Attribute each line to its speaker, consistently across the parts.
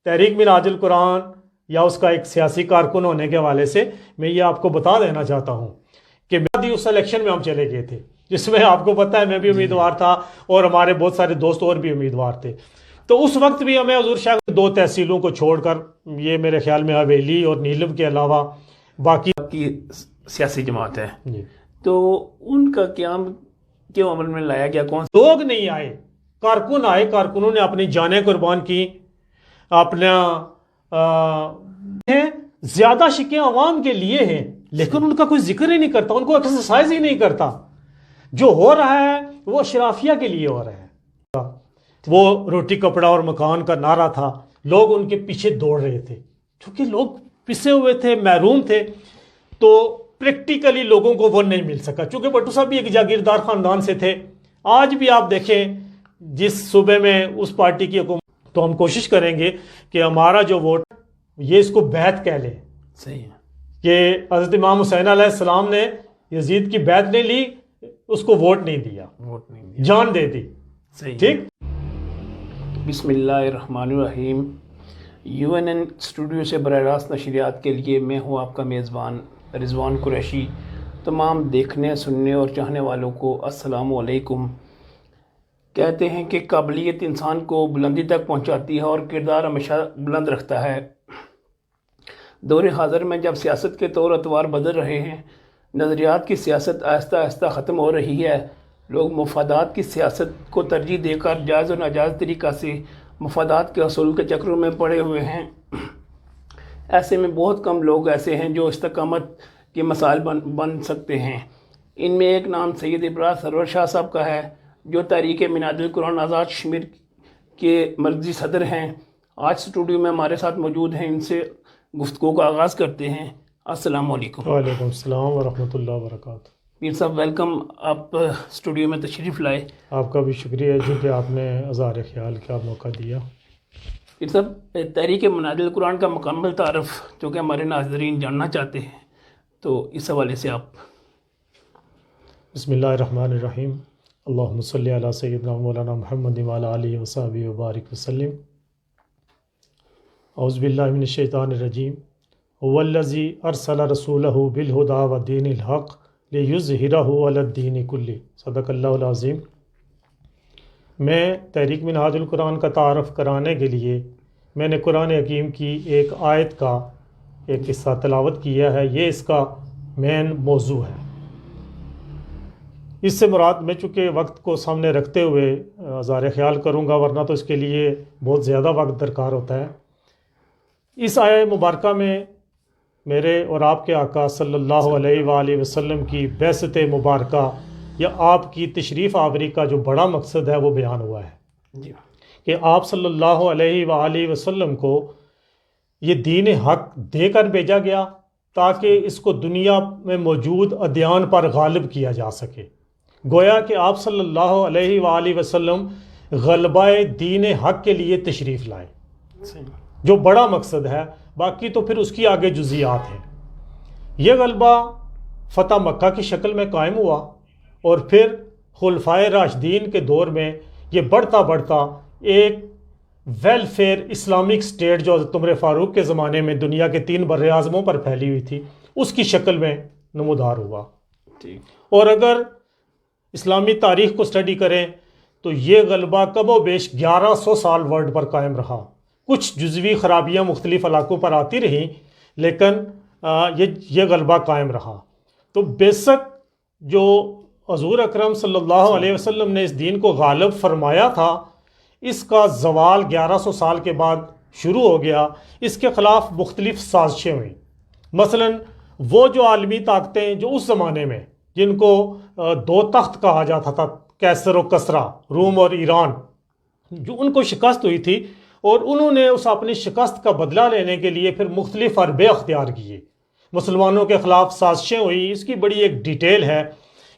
Speaker 1: تحریک منہاج القرآن یا اس کا ایک سیاسی کارکن ہونے کے حوالے سے میں یہ آپ کو بتا دینا چاہتا ہوں کہ اس الیکشن میں ہم چلے گئے تھے، جس میں آپ کو پتہ ہے میں بھی امیدوار تھا اور ہمارے بہت سارے دوست اور بھی امیدوار تھے. تو اس وقت بھی ہمیں حضور شاہ 2 تحصیلوں کو چھوڑ کر، یہ میرے خیال میں حویلی اور نیلم کے علاوہ باقی
Speaker 2: کی سیاسی جماعت ہے
Speaker 1: جی،
Speaker 2: تو ان کا قیام کیوں عمل میں لایا گیا؟ کون
Speaker 1: لوگ نہیں آئے، کارکن آئے، کارکنوں نے اپنی جانیں قربان کی، اپنا زیادہ شکیں عوام کے لیے ہیں، لیکن ان کا کوئی ذکر ہی نہیں کرتا، ان کو ایکسرسائز ہی نہیں کرتا. جو ہو رہا ہے وہ اشرافیہ کے لیے ہو رہا ہے. وہ روٹی کپڑا اور مکان کا نعرہ تھا، لوگ ان کے پیچھے دوڑ رہے تھے کیونکہ لوگ پسے ہوئے تھے، محروم تھے. تو پریکٹیکلی لوگوں کو وہ نہیں مل سکا، چونکہ بھٹو صاحب بھی ایک جاگیردار خاندان سے تھے. آج بھی آپ دیکھیں جس صوبے میں اس پارٹی کی حکومت، تو ہم کوشش کریں گے کہ ہمارا جو ووٹ، یہ اس کو بیعت کہہ لیں.
Speaker 2: صحیح ہے
Speaker 1: کہ حضرت امام حسین علیہ السلام نے یزید کی بیعت نہیں لی، اس کو ووٹ نہیں دیا،
Speaker 2: ووٹ نہیں دیا،
Speaker 1: جان دے دی.
Speaker 2: صحیح.
Speaker 1: ٹھیک.
Speaker 2: بسم اللہ الرحمن الرحیم. UNN اسٹوڈیو سے براہ راست نشریات کے لیے میں ہوں آپ کا میزبان رضوان قریشی. تمام دیکھنے، سننے اور چاہنے والوں کو السلام علیکم. کہتے ہیں کہ قابلیت انسان کو بلندی تک پہنچاتی ہے اور کردار ہمیشہ بلند رکھتا ہے. دور حاضر میں جب سیاست کے طور اتوار بدل رہے ہیں، نظریات کی سیاست آہستہ آہستہ ختم ہو رہی ہے، لوگ مفادات کی سیاست کو ترجیح دے کر جائز و ناجائز طریقہ سے مفادات کے حصول کے چکروں میں پڑے ہوئے ہیں. ایسے میں بہت کم لوگ ایسے ہیں جو استقامت کے مسائل بن سکتے ہیں. ان میں ایک نام سید ابراز سرور شاہ صاحب کا ہے، جو تحریک منہاج القرآن آزاد کشمیر کے مرکزی صدر ہیں. آج اسٹوڈیو میں ہمارے ساتھ موجود ہیں، ان سے گفتگو کا آغاز کرتے ہیں. السلام علیکم.
Speaker 1: وعلیکم السلام ورحمۃ اللہ وبرکاتہ.
Speaker 2: پیر صاحب ویلکم، آپ اسٹوڈیو میں تشریف لائے.
Speaker 1: آپ کا بھی شکریہ جی کہ آپ نے اظہار خیال کا موقع دیا.
Speaker 2: پیر صاحب، تحریک منہاج القرآن کا مکمل تعارف جو کہ ہمارے ناظرین جاننا چاہتے ہیں، تو اس حوالے سے آپ.
Speaker 1: بسم اللہ الرحمن الرحیم. اللہم صلی علی سیدنا مولانا محمد وعلی آلہ وصحبہ وبارک وسلم. اعوذ باللہ من الشیطان الرجیم. هو الذی ارسل رسولہ بالہدی ودین الحق لیظہرہ علی الدین کلہ. صدق اللہ العظیم. میں تحریک منہاج القرآن کا تعارف کرانے کے لیے میں نے قرآن حکیم کی ایک آیت کا ایک حصہ تلاوت کیا ہے. یہ اس کا مین موضوع ہے. اس سے مراد میں چونکہ وقت کو سامنے رکھتے ہوئے اظہار خیال کروں گا، ورنہ تو اس کے لیے بہت زیادہ وقت درکار ہوتا ہے. اس آیہ مبارکہ میں میرے اور آپ کے آقا صلی اللہ علیہ وآلہ وسلم کی بعثت مبارکہ یا آپ کی تشریف آوری کا جو بڑا مقصد ہے وہ بیان ہوا ہے
Speaker 2: جی.
Speaker 1: کہ آپ صلی اللہ علیہ وآلہ وسلم کو یہ دین حق دے کر بھیجا گیا تاکہ اس کو دنیا میں موجود ادیان پر غالب کیا جا سکے. گویا کہ آپ صلی اللہ علیہ وآلہ وسلم غلبہ دین حق کے لیے تشریف لائے، جو بڑا مقصد ہے. باقی تو پھر اس کی آگے جزیات ہیں. یہ غلبہ فتح مکہ کی شکل میں قائم ہوا اور پھر خلفائے راشدین کے دور میں یہ بڑھتا بڑھتا ایک ویلفیئر اسلامک سٹیٹ جو حضرت عمر فاروق کے زمانے میں دنیا کے 3 بر اعظموں پر پھیلی ہوئی تھی، اس کی شکل میں نمودار ہوا. اور اگر اسلامی تاریخ کو سٹڈی کریں تو یہ غلبہ کم و بیش 1100 سال ورلڈ پر قائم رہا. کچھ جزوی خرابیاں مختلف علاقوں پر آتی رہیں، لیکن یہ غلبہ قائم رہا. تو بیسک جو حضور اکرم صلی اللہ علیہ وسلم نے اس دین کو غالب فرمایا تھا، اس کا زوال 1100 سال کے بعد شروع ہو گیا. اس کے خلاف مختلف سازشیں ہوئیں. مثلا وہ جو عالمی طاقتیں جو اس زمانے میں جن کو 2 تخت کہا جاتا تھا، کیسر و کسرا، روم اور ایران، جو ان کو شکست ہوئی تھی، اور انہوں نے اس اپنی شکست کا بدلہ لینے کے لیے پھر مختلف حربے اختیار کیے، مسلمانوں کے خلاف سازشیں ہوئی. اس کی بڑی ایک ڈیٹیل ہے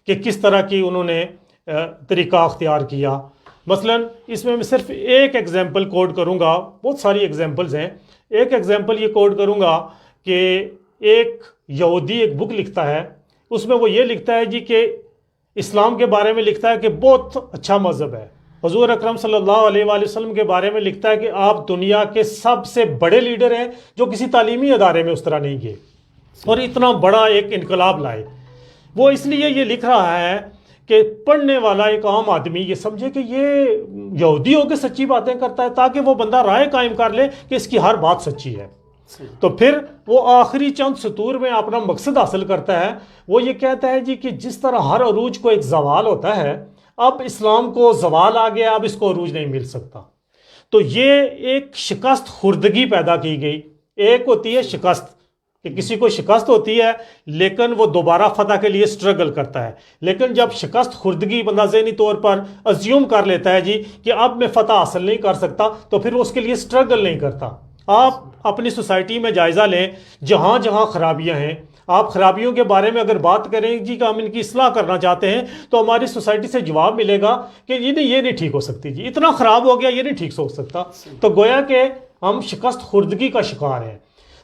Speaker 1: کہ کس طرح کی انہوں نے طریقہ اختیار کیا. مثلا اس میں صرف ایک ایگزامپل کوٹ کروں گا، بہت ساری ایگزامپلز ہیں. ایک ایگزامپل یہ کوٹ کروں گا کہ ایک یہودی ایک بک لکھتا ہے، اس میں وہ یہ لکھتا ہے جی کہ اسلام کے بارے میں لکھتا ہے کہ بہت اچھا مذہب ہے، حضور اکرم صلی اللہ علیہ وآلہ وسلم کے بارے میں لکھتا ہے کہ آپ دنیا کے سب سے بڑے لیڈر ہیں جو کسی تعلیمی ادارے میں اس طرح نہیں گئے اور اتنا بڑا ایک انقلاب لائے۔ وہ اس لیے یہ لکھ رہا ہے کہ پڑھنے والا ایک عام آدمی یہ سمجھے کہ یہ یہودی ہو کے سچی باتیں کرتا ہے، تاکہ وہ بندہ رائے قائم کر لے کہ اس کی ہر بات سچی ہے۔ تو پھر وہ آخری چند سطور میں اپنا مقصد حاصل کرتا ہے۔ وہ یہ کہتا ہے جی کہ جس طرح ہر عروج کو ایک زوال ہوتا ہے، اب اسلام کو زوال آ گیا، اب اس کو عروج نہیں مل سکتا۔ تو یہ ایک شکست خوردگی پیدا کی گئی۔ ایک ہوتی ہے شکست کہ کسی کو شکست ہوتی ہے لیکن وہ دوبارہ فتح کے لیے سٹرگل کرتا ہے، لیکن جب شکست خوردگی بندہ ذہنی طور پر ازیوم کر لیتا ہے جی کہ اب میں فتح حاصل نہیں کر سکتا، تو پھر وہ اس کے لیے سٹرگل نہیں کرتا۔ آپ اپنی سوسائٹی میں جائزہ لیں، جہاں جہاں خرابیاں ہیں، آپ خرابیوں کے بارے میں اگر بات کریں جی کہ ہم ان کی اصلاح کرنا چاہتے ہیں، تو ہماری سوسائٹی سے جواب ملے گا کہ یہ نہیں ٹھیک ہو سکتی، جی اتنا خراب ہو گیا، یہ نہیں ٹھیک ہو سکتا۔ تو گویا کہ ہم شکست خوردگی کا شکار ہیں۔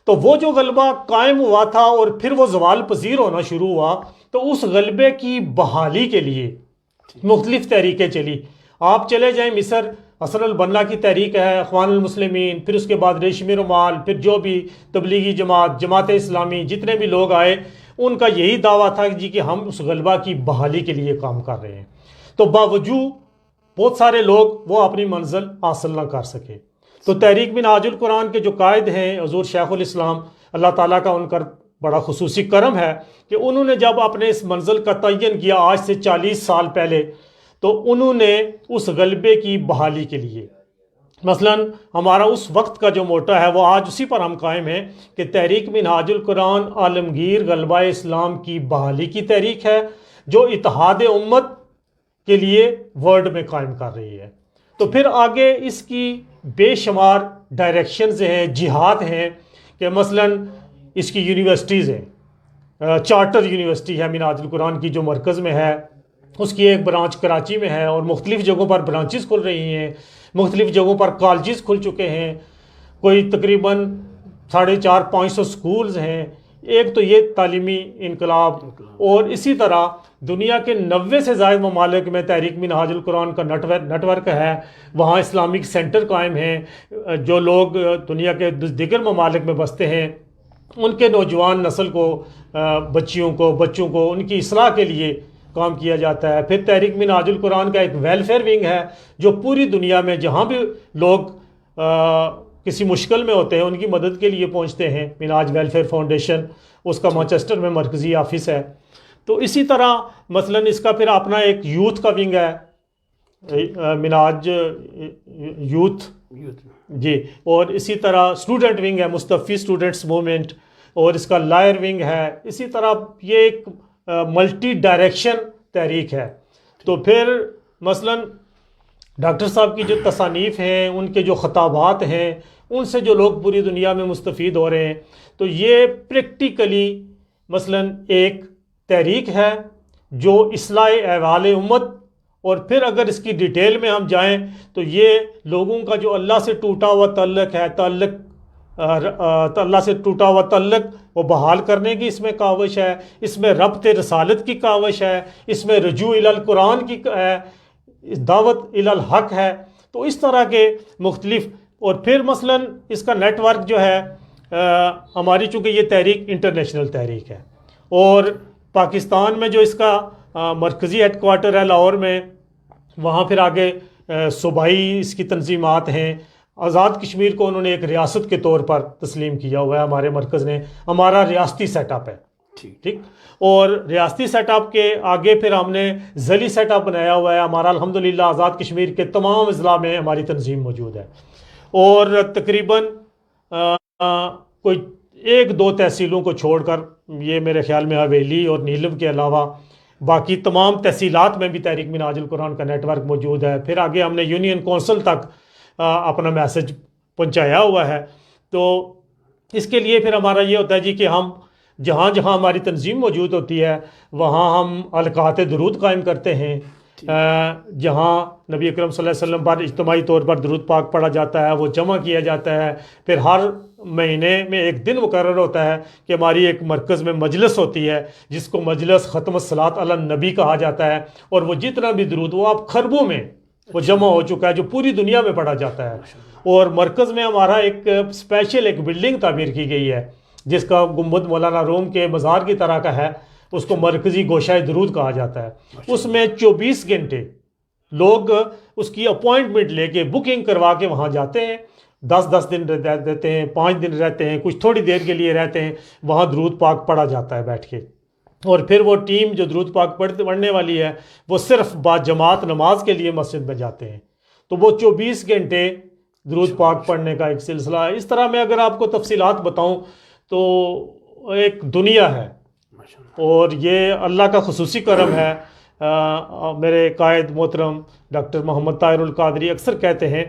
Speaker 1: تو وہ جو غلبہ قائم ہوا تھا اور پھر وہ زوال پذیر ہونا شروع ہوا، تو اس غلبے کی بحالی کے لیے مختلف تحریکیں چلی۔ آپ چلے جائیں مصر، حسن البنا کی تحریک ہے، اخوان المسلمین، پھر اس کے بعد ریشمی رومال، پھر جو بھی تبلیغی جماعت، جماعت اسلامی، جتنے بھی لوگ آئے، ان کا یہی دعویٰ تھا جی کہ ہم اس غلبہ کی بحالی کے لیے کام کر رہے ہیں۔ تو باوجود بہت سارے لوگ وہ اپنی منزل حاصل نہ کر سکے۔ تو تحریک منہاج القرآن کے جو قائد ہیں حضور شیخ الاسلام، اللہ تعالیٰ کا ان کا بڑا خصوصی کرم ہے کہ انہوں نے جب اپنے اس منزل کا تعین کیا آج سے 40 سال پہلے، تو انہوں نے اس غلبے کی بحالی کے لیے، مثلا ہمارا اس وقت کا جو موٹو ہے وہ آج اسی پر ہم قائم ہیں کہ تحریک منہاج القرآن عالمگیر غلبہ اسلام کی بحالی کی تحریک ہے، جو اتحاد امت کے لیے ورلڈ میں قائم کر رہی ہے۔ تو پھر آگے اس کی بے شمار ڈائریکشنز ہیں، جہات ہیں، کہ مثلا اس کی یونیورسٹیز ہیں، چارٹر یونیورسٹی ہے منہاج القرآن کی جو مرکز میں ہے، اس کی ایک برانچ کراچی میں ہے، اور مختلف جگہوں پر برانچز کھل رہی ہیں، مختلف جگہوں پر کالجز کھل چکے ہیں، کوئی تقریباً 450-500 سکولز ہیں۔ ایک تو یہ تعلیمی انقلاب، اور اسی طرح دنیا کے 90 سے زائد ممالک میں تحریک منہاج القرآن کا نیٹ ورک ہے، وہاں اسلامک سینٹر قائم ہیں۔ جو لوگ دنیا کے دیگر ممالک میں بستے ہیں، ان کے نوجوان نسل کو، بچوں کو ان کی اصلاح کے لیے کام کیا جاتا ہے۔ پھر تحریک منہاج القرآن کا ایک ویلفیئر ونگ ہے جو پوری دنیا میں جہاں بھی لوگ کسی مشکل میں ہوتے ہیں ان کی مدد کے لیے پہنچتے ہیں۔ منہاج ویلفیئر فاؤنڈیشن، اس کا مانچسٹر میں مرکزی آفس ہے۔ تو اسی طرح مثلا اس کا پھر اپنا ایک یوتھ کا ونگ ہے، منہاج یوتھ جی، اور اسی طرح اسٹوڈنٹ ونگ ہے، مستفی اسٹوڈنٹس موومنٹ، اور اس کا لائر ونگ ہے۔ اسی طرح یہ ایک ملٹی ڈائریکشن تحریک ہے۔ تو پھر مثلا ڈاکٹر صاحب کی جو تصانیف ہیں، ان کے جو خطابات ہیں، ان سے جو لوگ پوری دنیا میں مستفید ہو رہے ہیں، تو یہ پریکٹیکلی مثلا ایک تحریک ہے جو اصلاح احوال امت، اور پھر اگر اس کی ڈیٹیل میں ہم جائیں تو یہ لوگوں کا جو اللہ سے ٹوٹا ہوا تعلق ہے، اللہ سے ٹوٹا ہوا تعلق وہ بحال کرنے کی اس میں کاوش ہے، اس میں ربط رسالت کی کاوش ہے، اس میں رجوع الی القرآن کی ہے، دعوت الی الحق ہے۔ تو اس طرح کے مختلف، اور پھر مثلا اس کا نیٹ ورک جو ہے، ہماری چونکہ یہ تحریک انٹرنیشنل تحریک ہے، اور پاکستان میں جو اس کا مرکزی ہیڈ کوارٹر ہے لاہور میں، وہاں پھر آگے صوبائی اس کی تنظیمات ہیں۔ آزاد کشمیر کو انہوں نے ایک ریاست کے طور پر تسلیم کیا ہوا ہے ہمارے مرکز نے، ہمارا ریاستی سیٹ اپ ہے، ٹھیک، اور ریاستی سیٹ اپ کے آگے پھر ہم نے ضلعی سیٹ اپ بنایا ہوا ہے ہمارا، الحمدللہ آزاد کشمیر کے تمام اضلاع میں ہماری تنظیم موجود ہے، اور تقریباً کوئی 1-2 تحصیلوں کو چھوڑ کر، یہ میرے خیال میں حویلی اور نیلم کے علاوہ باقی تمام تحصیلات میں بھی تحریک منہاج القرآن کا نیٹ ورک موجود ہے۔ پھر آگے ہم نے یونین کونسل تک اپنا میسج پہنچایا ہوا ہے۔ تو اس کے لیے پھر ہمارا یہ ہوتا ہے جی کہ ہم جہاں جہاں ہماری تنظیم موجود ہوتی ہے وہاں ہم حلقات درود قائم کرتے ہیں، جہاں نبی اکرم صلی اللہ علیہ وسلم پر اجتماعی طور پر درود پاک پڑھا جاتا ہے، وہ جمع کیا جاتا ہے۔ پھر ہر مہینے میں ایک دن مقرر ہوتا ہے کہ ہماری ایک مرکز میں مجلس ہوتی ہے جس کو مجلس ختم الصلاۃ علی النبی کہا جاتا ہے، اور وہ جتنا بھی درود، وہ آپ خربوں میں وہ جمع ہو چکا ہے جو پوری دنیا میں پڑھا جاتا ہے. اور مرکز میں ہمارا ایک اسپیشل ایک بلڈنگ تعمیر کی گئی ہے جس کا گنبد مولانا روم کے مزار کی طرح کا ہے. اس کو مرکزی گوشہ درود کہا جاتا ہے. اس میں 24 گھنٹے لوگ اس کی اپوائنٹمنٹ لے کے بکنگ کروا کے وہاں جاتے ہیں. 10 دن رہتے ہیں, 5 دن رہتے ہیں, کچھ تھوڑی دیر کے لیے رہتے ہیں. وہاں درود پاک پڑھا جاتا ہے بیٹھ کے. اور پھر وہ ٹیم جو درود پاک پڑھنے والی ہے وہ صرف با جماعت نماز کے لیے مسجد میں جاتے ہیں. تو وہ 24 گھنٹے درود پاک پڑھنے کا ایک سلسلہ ہے. اس طرح میں اگر آپ کو تفصیلات بتاؤں تو ایک دنیا ہے, اور یہ اللہ کا خصوصی کرم ہے. میرے قائد محترم ڈاکٹر محمد طاہر القادری اکثر کہتے ہیں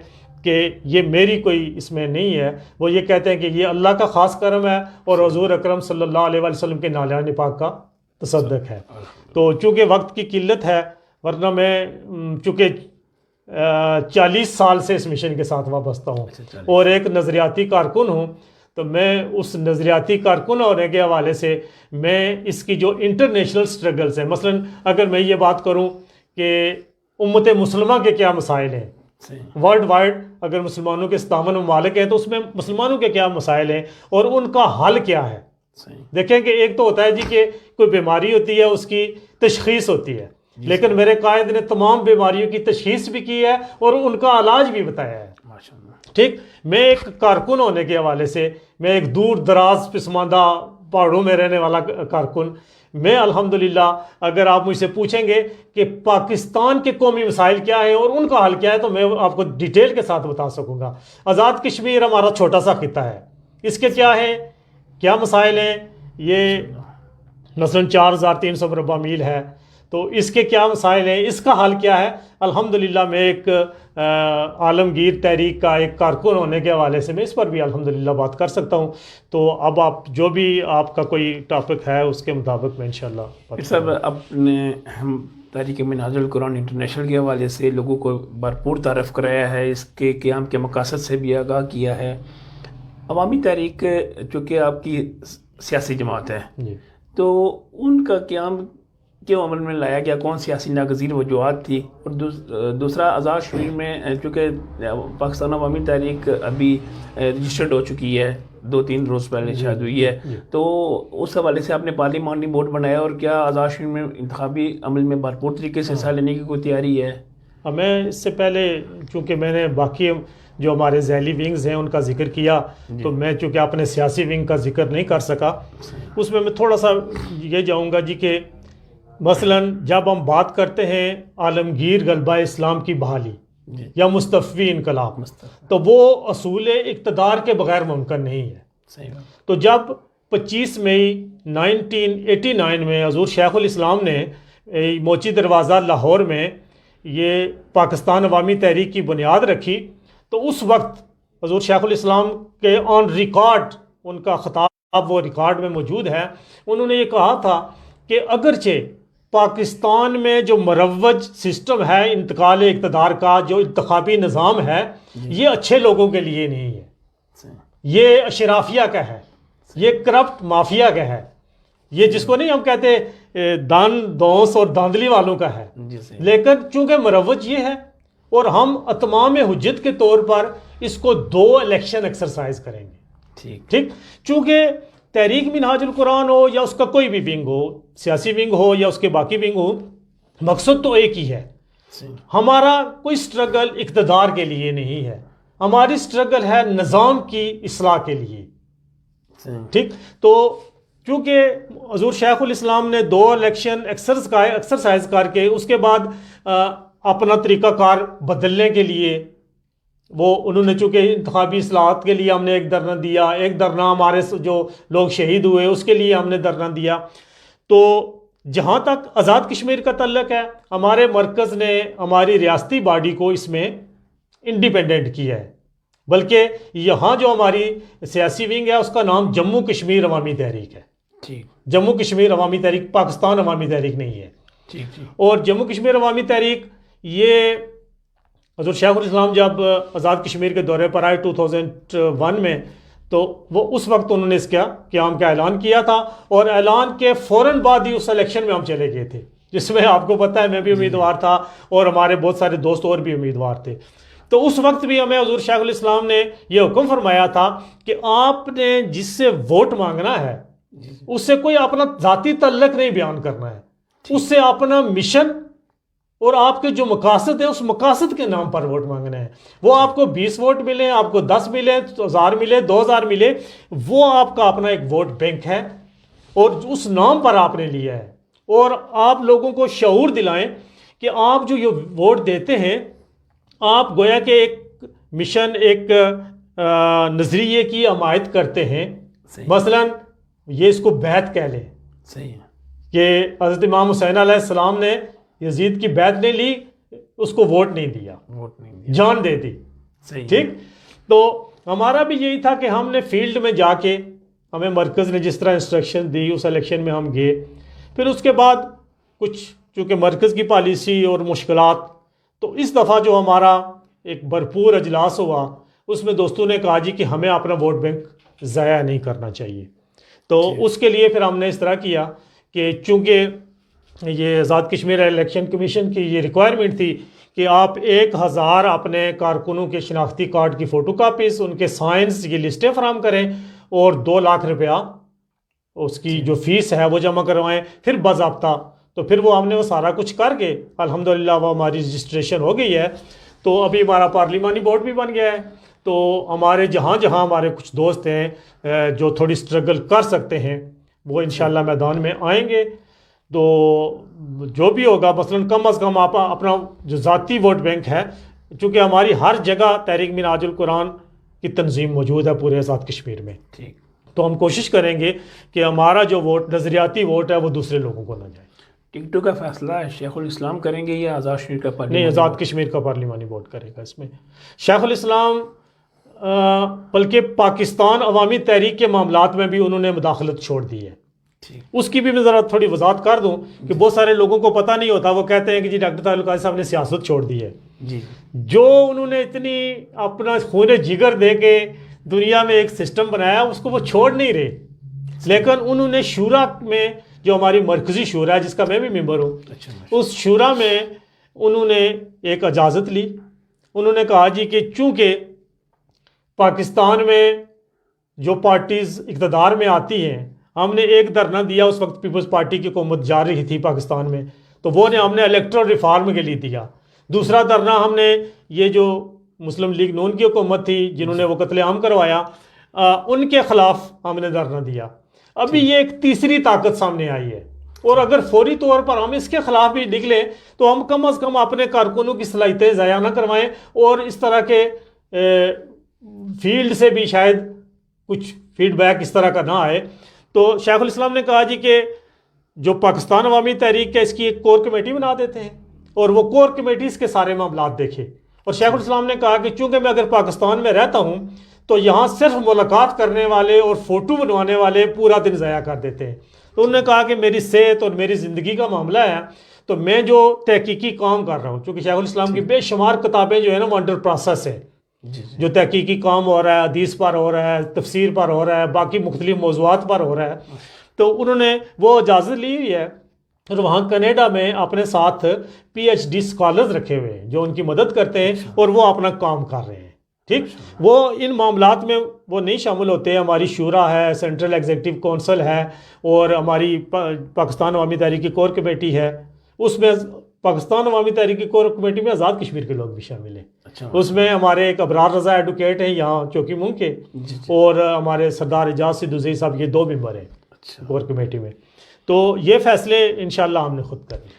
Speaker 1: کہ یہ میری کوئی اس میں نہیں ہے. وہ یہ کہتے ہیں کہ یہ اللہ کا خاص کرم ہے اور حضور اکرم صلی اللہ علیہ وسلم کے نالان پاک کا تصدق ہے. تو چونکہ وقت کی قلت ہے, ورنہ میں چونکہ 40 سال سے اس مشن کے ساتھ وابستہ ہوں اور ایک نظریاتی کارکن ہوں, تو میں اس نظریاتی کارکن ہونے کے حوالے سے میں اس کی جو انٹرنیشنل سٹرگلز ہیں, مثلا اگر میں یہ بات کروں کہ امت مسلمہ کے کیا مسائل ہیں ورلڈ وائڈ, اگر مسلمانوں کے 57 ممالک ہیں تو اس میں مسلمانوں کے کیا مسائل ہیں اور ان کا حل کیا ہے. دیکھیں کہ ایک تو ہوتا ہے جی کہ کوئی بیماری ہوتی ہے, اس کی تشخیص ہوتی ہے, لیکن میرے قائد نے تمام بیماریوں کی تشخیص بھی کی ہے اور ان کا علاج بھی بتایا ہے. ٹھیک, میں ایک کارکن ہونے کے حوالے سے, میں ایک دور دراز پسماندہ پہاڑوں میں رہنے والا کارکن, میں الحمدللہ اگر آپ مجھ سے پوچھیں گے کہ پاکستان کے قومی مسائل کیا ہیں اور ان کا حل کیا ہے تو میں آپ کو ڈیٹیل کے ساتھ بتا سکوں گا. آزاد کشمیر ہمارا چھوٹا سا خطہ ہے, اس کے کیا ہیں, کیا مسائل ہیں. یہ مثلا 4300 مربع میل ہے, تو اس کے کیا مسائل ہیں, اس کا حل کیا ہے. الحمدللہ میں ایک عالمگیر تحریک کا ایک کارکن ہونے کے حوالے سے میں اس پر بھی الحمدللہ بات کر سکتا ہوں. تو اب آپ جو بھی آپ کا کوئی ٹاپک ہے اس کے مطابق میں انشاءاللہ
Speaker 2: صاحب اپنے ہم تحریک منہاج القرآن انٹرنیشنل کے حوالے سے لوگوں کو بھرپور تعارف کرایا ہے, اس کے قیام کے مقاصد سے بھی آگاہ کیا ہے. عوامی تحریک چونکہ آپ کی سیاسی جماعت ہے
Speaker 1: جی,
Speaker 2: تو ان کا قیام کیوں عمل میں لایا گیا, کون سیاسی ناگزیر وجوہات تھی؟ اور دوسرا آزاد کشمیر میں چونکہ پاکستان عوامی تحریک ابھی رجسٹرڈ ہو چکی ہے, 2-3 روز پہلے شاید ہوئی ہے, تو اس حوالے سے آپ نے پارلیمانی بورڈ بنایا, اور کیا آزاد کشمیر میں انتخابی عمل میں بھرپور طریقے سے حصہ لینے کی کوئی تیاری ہے؟
Speaker 1: میں اس سے پہلے چونکہ میں نے باقی جو ہمارے ذیلی ونگز ہیں ان کا ذکر کیا, تو میں چونکہ اپنے سیاسی ونگ کا ذکر نہیں کر سکا, اس میں تھوڑا سا یہ جاؤں گا جی کہ مثلا جب ہم بات کرتے ہیں عالمگیر غلبہ اسلام کی بحالی یا مستفی انقلاب, تو وہ اصول اقتدار کے بغیر ممکن نہیں ہے. تو جب 25 مئی 1989 میں حضور شیخ الاسلام نے موچی دروازہ لاہور میں یہ پاکستان عوامی تحریک کی بنیاد رکھی, تو اس وقت حضور شیخ الاسلام کے آن ریکارڈ ان کا خطاب وہ ریکارڈ میں موجود ہے. انہوں نے یہ کہا تھا کہ اگرچہ پاکستان میں جو مروج سسٹم ہے انتقال اقتدار کا, جو انتخابی نظام ہے, یہ اچھے لوگوں کے لیے نہیں ہے, یہ اشرافیہ کا ہے, یہ کرپٹ مافیا کا ہے, یہ جس کو نہیں ہم کہتے دان دونس اور داندلی والوں کا ہے. لیکن چونکہ مروج یہ ہے, اور ہم اتمام حجت کے طور پر اس کو 2 الیکشن ایکسرسائز کریں گے. ٹھیک, چونکہ تحریک منہاج القرآن ہو یا اس کا کوئی بھی ونگ ہو, سیاسی ونگ ہو یا اس کے باقی ونگ ہو, مقصد تو ایک ہی ہے. ہمارا کوئی سٹرگل اقتدار کے لیے نہیں ہے, ہماری سٹرگل ہے نظام کی اصلاح کے لیے. ٹھیک, تو چونکہ حضور شیخ الاسلام نے 2 الیکشن ایکسرسائز کر کے اس کے بعد اپنا طریقہ کار بدلنے کے لیے وہ انہوں نے چونکہ انتخابی اصلاحات کے لیے ہم نے ایک دھرنا دیا, ایک دھرنا ہمارے جو لوگ شہید ہوئے اس کے لیے ہم نے دھرنا دیا. تو جہاں تک آزاد کشمیر کا تعلق ہے, ہمارے مرکز نے ہماری ریاستی باڈی کو اس میں انڈیپینڈنٹ کیا ہے, بلکہ یہاں جو ہماری سیاسی ونگ ہے اس کا نام جموں کشمیر عوامی تحریک ہے. جموں کشمیر عوامی تحریک پاکستان عوامی تحریک نہیں ہے. اور جموں کشمیر عوامی تحریک یہ حضور شیخ الاسلام جب آزاد کشمیر کے دورے پر آئے 2001 میں, تو وہ اس وقت انہوں نے اس کا قیام کا اعلان کیا تھا, اور اعلان کے فوراً بعد ہی اس الیکشن میں ہم چلے گئے تھے. جس میں آپ کو پتہ ہے میں بھی امیدوار تھا اور ہمارے بہت سارے دوست اور بھی امیدوار تھے. تو اس وقت بھی ہمیں حضور شیخ الاسلام نے یہ حکم فرمایا تھا کہ آپ نے جس سے ووٹ مانگنا ہے اس سے کوئی اپنا ذاتی تعلق نہیں بیان کرنا ہے, اس سے اپنا مشن اور آپ کے جو مقاصد ہیں اس مقاصد کے نام پر ووٹ مانگنا ہے. وہ آپ کو 20 ووٹ ملیں, آپ کو 10 ملیں, 1000 ملے, 2000 ملے, وہ آپ کا اپنا ایک ووٹ بینک ہے اور اس نام پر آپ نے لیا ہے. اور آپ لوگوں کو شعور دلائیں کہ آپ جو یہ ووٹ دیتے ہیں آپ گویا کہ ایک مشن, ایک نظریے کی حمایت کرتے ہیں. مثلا یہ اس کو بیعت کہہ لیں.
Speaker 2: صحیح ہے
Speaker 1: کہ حضرت امام حسین علیہ السلام نے یزید کی بیعت نہیں لی, اس کو ووٹ نہیں دیا, جان دے دی. ٹھیک, تو ہمارا بھی یہی تھا کہ ہم نے فیلڈ میں جا کے, ہمیں مرکز نے جس طرح انسٹرکشن دی اس الیکشن میں ہم گئے. پھر اس کے بعد کچھ چونکہ مرکز کی پالیسی اور مشکلات, تو اس دفعہ جو ہمارا ایک بھرپور اجلاس ہوا اس میں دوستوں نے کہا جی کہ ہمیں اپنا ووٹ بینک ضائع نہیں کرنا چاہیے. تو اس کے لیے پھر ہم نے اس طرح کیا کہ چونکہ یہ آزاد کشمیر الیکشن کمیشن کی یہ ریکوائرمنٹ تھی کہ آپ 1000 اپنے کارکنوں کے شناختی کارڈ کی فوٹو کاپیز, ان کے سائنس کی لسٹیں فراہم کریں اور 2 لاکھ روپیہ اس کی جو فیس ہے وہ جمع کروائیں. پھر باضابطہ تو پھر وہ ہم نے وہ سارا کچھ کر کے الحمدللہ وہ ہماری رجسٹریشن ہو گئی ہے. تو ابھی ہمارا پارلیمانی بورڈ بھی بن گیا ہے. تو ہمارے جہاں ہمارے کچھ دوست ہیں جو تھوڑی سٹرگل کر سکتے ہیں وہ انشاءاللہ میدان میں آئیں گے. تو جو بھی ہوگا مثلا کم از کم آپ اپنا جو ذاتی ووٹ بینک ہے, چونکہ ہماری ہر جگہ تحریک منہاج القرآن کی تنظیم موجود ہے پورے آزاد کشمیر میں, تو ہم کوشش کریں گے کہ ہمارا جو ووٹ نظریاتی ووٹ ہے وہ دوسرے لوگوں کو نہ جائے.
Speaker 2: ٹکٹوں کا فیصلہ شیخ الاسلام کریں گے یا آزاد کشمیر کا
Speaker 1: نہیں, آزاد کشمیر کا پارلیمانی بورڈ کرے گا. اس میں شیخ الاسلام بلکہ پاکستان عوامی تحریک کے معاملات میں بھی انہوں نے مداخلت چھوڑ دی ہے. اس کی بھی میں ذرا تھوڑی وضاحت کر دوں کہ بہت سارے لوگوں کو پتہ نہیں ہوتا, وہ کہتے ہیں کہ جی ڈاکٹر طاہر القادری صاحب نے سیاست چھوڑ دی ہے. جو انہوں نے اتنی اپنا خون جگر دے کے دنیا میں ایک سسٹم بنایا اس کو وہ چھوڑ نہیں رہے. لیکن انہوں نے شورا میں, جو ہماری مرکزی شورا ہے جس کا میں بھی ممبر ہوں, اس شورا میں انہوں نے ایک اجازت لی. انہوں نے کہا جی کہ چونکہ پاکستان میں جو پارٹیز اقتدار میں آتی ہیں, ہم نے ایک دھرنا دیا اس وقت پیپلز پارٹی کی حکومت جا رہی تھی پاکستان میں, تو وہ ہم نے الیکٹرل ریفارم کے لیے دیا. دوسرا دھرنا ہم نے یہ جو مسلم لیگ نون کی حکومت تھی جنہوں نے وہ قتل عام کروایا, ان کے خلاف ہم نے دھرنا دیا. ابھی یہ ایک تیسری طاقت سامنے آئی ہے, اور اگر فوری طور پر ہم اس کے خلاف بھی نکلیں تو ہم کم از کم اپنے کارکنوں کی صلاحیتیں ضائع نہ کروائیں, اور اس طرح کے فیلڈ سے بھی شاید کچھ فیڈ بیک اس طرح کا نہ آئے. تو شیخ الاسلام نے کہا جی کہ جو پاکستان عوامی تحریک ہے اس کی ایک کور کمیٹی بنا دیتے ہیں اور وہ کور کمیٹی اس کے سارے معاملات دیکھے. اور شیخ الاسلام نے کہا کہ چونکہ میں اگر پاکستان میں رہتا ہوں تو یہاں صرف ملاقات کرنے والے اور فوٹو بنوانے والے پورا دن ضائع کر دیتے ہیں. تو انہوں نے کہا کہ میری صحت اور میری زندگی کا معاملہ ہے, تو میں جو تحقیقی کام کر رہا ہوں, چونکہ شیخ الاسلام کی بے شمار کتابیں جو ہے نا وہ انڈر پروسیس ہے, جو تحقیقی کام ہو رہا ہے, حدیث پر ہو رہا ہے, تفسیر پر ہو رہا ہے, باقی مختلف موضوعات پر ہو رہا ہے. تو انہوں نے وہ اجازت لی ہوئی ہے, اور وہاں کینیڈا میں اپنے ساتھ PhD اسکالرز رکھے ہوئے ہیں جو ان کی مدد کرتے ہیں اور وہ اپنا کام کر رہے ہیں. ٹھیک, وہ ان معاملات میں وہ نہیں شامل ہوتے. ہماری شورا ہے, سینٹرل ایگزیکٹو کونسل ہے, اور ہماری پاکستان عوامی تحریک کی کور کمیٹی ہے. اس میں پاکستان عوامی تحریک کی کور کمیٹی میں آزاد کشمیر کے لوگ بھی شامل ہیں. اس میں ہمارے ایک ابرار رضا ایڈوکیٹ ہیں یہاں چوکی مونگ کے, اور ہمارے سردار اعجاز صدوزئی صاحب, یہ 2 ممبر ہیں کور کمیٹی میں. تو یہ فیصلے انشاءاللہ ہم نے خود کرے.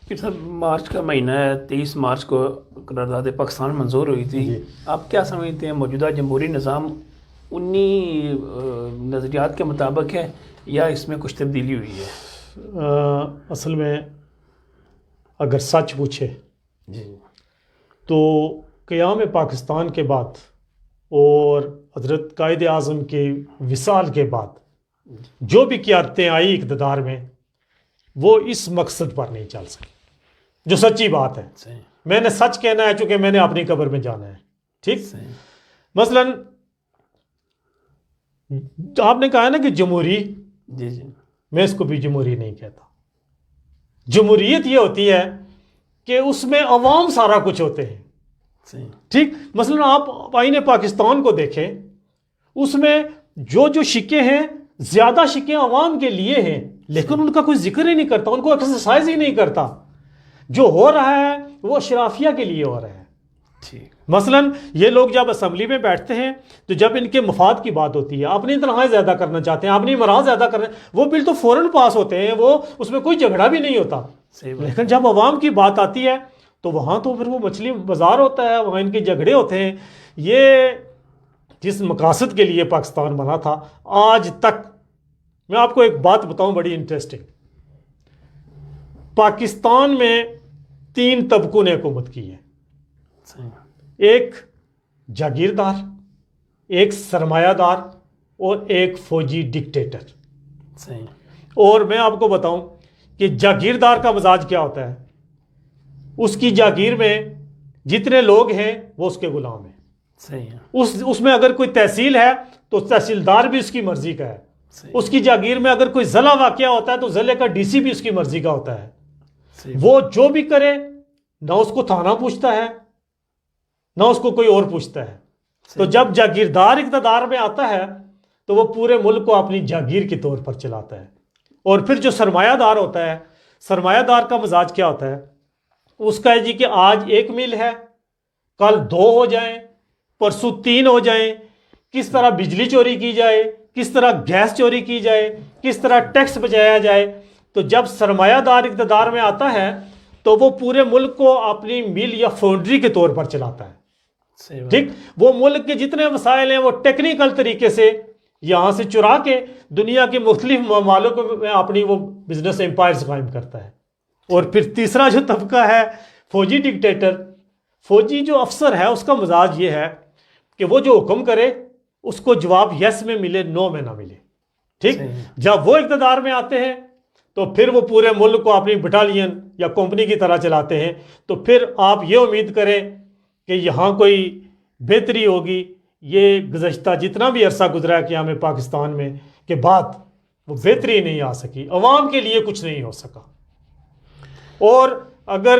Speaker 2: پھر سر مارچ کا مہینہ ہے, 23 مارچ کو قرارداد پاکستان منظور ہوئی تھی. آپ کیا سمجھتے ہیں موجودہ جمہوری نظام انہی نظریات کے مطابق ہے یا اس میں کچھ تبدیلی ہوئی ہے؟
Speaker 1: اصل میں اگر سچ پوچھے تو قیام پاکستان کے بعد اور حضرت قائد اعظم کے وصال کے بعد جو بھی قیادتیں آئی اقتدار میں وہ اس مقصد پر نہیں چل سکی, جو سچی بات ہے. میں نے سچ کہنا ہے چونکہ میں نے اپنی قبر میں جانا ہے. ٹھیک, مثلا آپ نے کہا نا کہ جمہوری, میں اس کو بھی جمہوری نہیں کہتا. جمہوریت یہ ہوتی ہے کہ اس میں عوام سارا کچھ ہوتے ہیں.
Speaker 2: صحیح.
Speaker 1: ٹھیک. مثلا آپ آئین پاکستان کو دیکھیں، اس میں جو شکے ہیں زیادہ شکے عوام کے لیے ہیں، لیکن ان کا کوئی ذکر ہی نہیں کرتا، ان کو ایکسرسائز ہی نہیں کرتا. جو ہو رہا ہے وہ اشرافیہ کے لیے ہو رہا ہے.
Speaker 2: ٹھیک.
Speaker 1: مثلا یہ لوگ جب اسمبلی میں بیٹھتے ہیں تو جب ان کے مفاد کی بات ہوتی ہے، اپنی تنخواہیں زیادہ کرنا چاہتے ہیں، اپنی مراد زیادہ کرنا، وہ بل تو فوراً پاس ہوتے ہیں، وہ اس میں کوئی جھگڑا بھی نہیں ہوتا. لیکن جب عوام کی بات آتی ہے تو وہاں تو پھر وہ مچھلی بازار ہوتا ہے، وہاں ان کے جھگڑے ہوتے ہیں. یہ جس مقاصد کے لیے پاکستان بنا تھا، آج تک میں آپ کو ایک بات بتاؤں بڑی انٹرسٹنگ. پاکستان میں 3 طبقوں نے حکومت کی ہے.
Speaker 2: صحیح.
Speaker 1: ایک جاگیردار، ایک سرمایہ دار اور ایک فوجی ڈکٹیٹر.
Speaker 2: صحیح.
Speaker 1: اور میں آپ کو بتاؤں کہ جاگیردار کا مزاج کیا ہوتا ہے. اس کی جاگیر میں جتنے لوگ ہیں وہ اس کے غلام ہیں.
Speaker 2: صحیح.
Speaker 1: اس میں اگر کوئی تحصیل ہے تو تحصیلدار بھی اس کی مرضی کا ہے. اس کی جاگیر میں اگر کوئی ضلع واقعہ ہوتا ہے تو ضلع کا ڈی سی بھی اس کی مرضی کا ہوتا ہے. وہ جو بھی کرے، نہ اس کو تھانہ پوچھتا ہے نہ اس کو کوئی اور پوچھتا ہے. تو جب جاگیردار اقتدار میں آتا ہے تو وہ پورے ملک کو اپنی جاگیر کے طور پر چلاتا ہے. اور پھر جو سرمایہ دار ہوتا ہے، سرمایہ دار کا مزاج کیا ہوتا ہے، اس کا ہے جی کہ آج 1 میل ہے، کل 2 ہو جائیں، پرسوں 3 ہو جائیں. کس طرح بجلی چوری کی جائے، کس طرح گیس چوری کی جائے، کس طرح ٹیکس بچایا جائے. تو جب سرمایہ دار اقتدار میں آتا ہے تو وہ پورے ملک کو اپنی مل یا فاؤنڈری کے طور پر چلاتا ہے. ٹھیک. وہ ملک کے جتنے وسائل ہیں وہ ٹیکنیکل طریقے سے یہاں سے چرا کے دنیا کے مختلف ممالک میں اپنی وہ بزنس امپائرز قائم کرتا ہے. اور پھر تیسرا جو طبقہ ہے فوجی ڈکٹیٹر. فوجی جو افسر ہے اس کا مزاج یہ ہے کہ وہ جو حکم کرے اس کو جواب یس میں ملے، نو میں نہ ملے. ٹھیک. جب وہ اقتدار میں آتے ہیں تو پھر وہ پورے ملک کو اپنی بٹالین یا کمپنی کی طرح چلاتے ہیں. تو پھر آپ یہ امید کریں کہ یہاں کوئی بہتری ہوگی. یہ گزشتہ جتنا بھی عرصہ گزرا ہے قیام پاکستان میں کے بعد وہ بہتری نہیں آ سکی، عوام کے لیے کچھ نہیں ہو سکا. اور اگر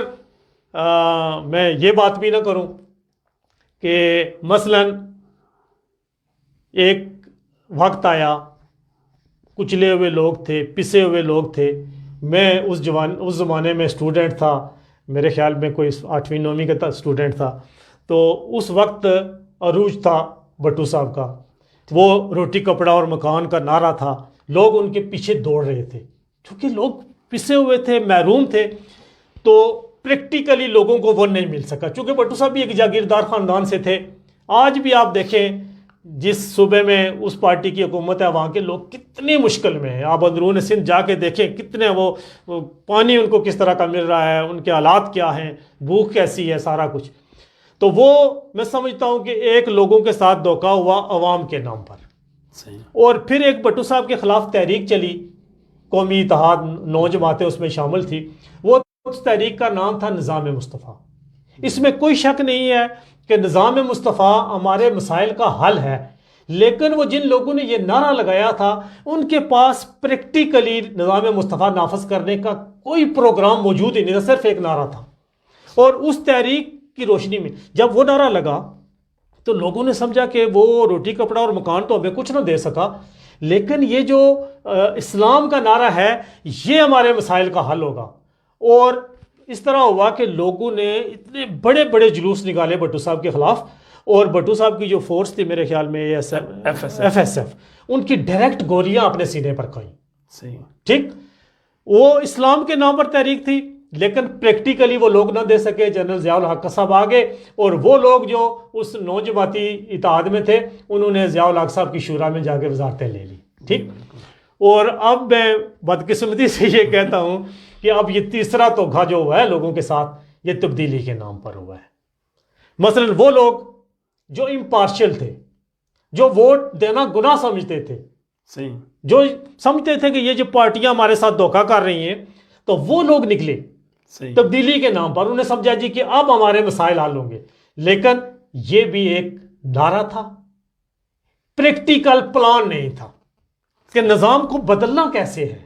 Speaker 1: میں یہ بات بھی نہ کروں کہ مثلا ایک وقت آیا، کچلے ہوئے لوگ تھے، پسے ہوئے لوگ تھے. میں اس زمانے میں اسٹوڈنٹ تھا، میرے خیال میں کوئی 8ویں 9ویں کا اسٹوڈنٹ تھا. تو اس وقت عروج تھا بھٹو صاحب کا، وہ روٹی کپڑا اور مکان کا نعرہ تھا. لوگ ان کے پیچھے دوڑ رہے تھے کیونکہ لوگ پسے ہوئے تھے، محروم تھے. تو پریکٹیکلی لوگوں کو وہ نہیں مل سکا چونکہ بھٹو صاحب بھی ایک جاگیردار خاندان سے تھے. آج بھی آپ دیکھیں جس صوبے میں اس پارٹی کی حکومت ہے وہاں کے لوگ کتنی مشکل میں ہیں. آپ اندرون سندھ جا کے دیکھیں کتنے وہ پانی ان کو کس طرح کا مل رہا ہے، ان کے حالات کیا ہیں، بھوک کیسی ہے، سارا کچھ. تو وہ میں سمجھتا ہوں کہ ایک لوگوں کے ساتھ دھوکہ ہوا عوام کے نام پر. اور پھر ایک بھٹو صاحب کے خلاف تحریک چلی، قومی اتحاد، 9 جماعتیں اس میں شامل تھی. وہ اس تحریک کا نام تھا نظام مصطفیٰ. اس میں کوئی شک نہیں ہے کہ نظام مصطفیٰ ہمارے مسائل کا حل ہے، لیکن وہ جن لوگوں نے یہ نعرہ لگایا تھا ان کے پاس پریکٹیکلی نظام مصطفیٰ نافذ کرنے کا کوئی پروگرام موجود ہی نہیں تھا، صرف ایک نعرہ تھا. اور اس تحریک کی روشنی میں جب وہ نعرہ لگا تو لوگوں نے سمجھا کہ وہ روٹی کپڑا اور مکان تو ہمیں کچھ نہ دے سکا، لیکن یہ جو اسلام کا نعرہ ہے یہ ہمارے مسائل کا حل ہوگا. اور اس طرح ہوا کہ لوگوں نے اتنے بڑے بڑے جلوس نکالے بھٹو صاحب کے خلاف. اور بھٹو صاحب کی جو فورس تھی میرے خیال میں ایف ایس ایف، ان کی ڈائریکٹ گولیاں اپنے سینے پر کھائیں.
Speaker 2: صحیح.
Speaker 1: ٹھیک. وہ اسلام کے نام پر تحریک تھی لیکن پریکٹیکلی وہ لوگ نہ دے سکے. جنرل ضیاء الحق صاحب آگے اور وہ لوگ جو اس 9 جماعتی اتحاد میں تھے انہوں نے ضیاء الحق صاحب کی شورا میں جا کے وزارتیں لے لی. ٹھیک. اور اب میں بدقسمتی سے یہ کہتا ہوں کہ اب یہ تیسرا دھوکہ جو ہوا ہے لوگوں کے ساتھ یہ تبدیلی کے نام پر ہوا ہے. مثلا وہ لوگ جو امپارشل تھے، جو ووٹ دینا گناہ سمجھتے تھے،
Speaker 2: صحیح،
Speaker 1: جو سمجھتے تھے کہ یہ جو پارٹیاں ہمارے ساتھ دھوکہ کر رہی ہیں، تو وہ لوگ نکلے تبدیلی کے نام پر. انہوں نے سمجھا جی کہ اب ہمارے مسائل حل ہوں گے، لیکن یہ بھی ایک نعرہ تھا، پریکٹیکل پلان نہیں تھا کہ نظام کو بدلنا کیسے ہے.